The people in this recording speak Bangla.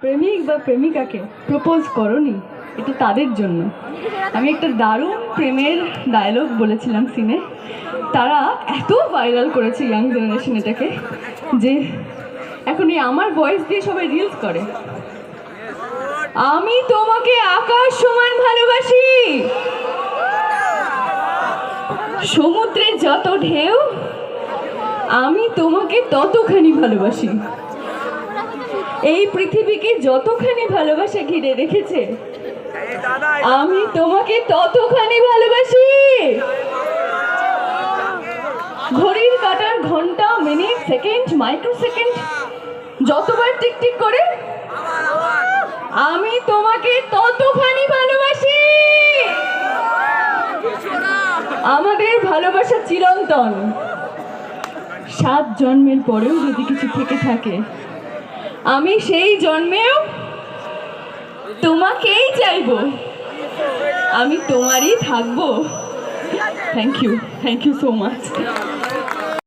প্রেমিক বা প্রেমিকাকে প্রপোজ করনি, এটা তাদের জন্য। আমি একটা দারুণ প্রেমের ডায়লগ বলেছিলাম সিনে, তারা এত ভাইরাল করেছে ইয়াং জেনারেশন এটাকে যে এখন এই আমার ভয়েস দিয়ে সবাই রিলস করে। আমি তোমাকে আকাশ সমান ভালোবাসি, সমুদ্রের যত ঢেউ আমি তোমাকে ততখানি ভালোবাসি। এই পৃথিবীকে যতখানি ভালোবাসা ঘিরে রেখেছে আমি তোমাকে ততখানি ভালোবাসি। ঘড়ির কাঁটার ঘন্টা, মিনিট, সেকেন্ড, মাইক্রো সেকেন্ড যতবার টিকটিক করে আমি তোমাকে ততখানি ভালোবাসি। আমাদের ভালোবাসা চিরন্তন, 7 জন্মের পরেও যদি কিছু থেকে থাকে আমি সেই জন্মেও তোমাকেই চাইবো, আমি তোমারই থাকবো। Thank you so much.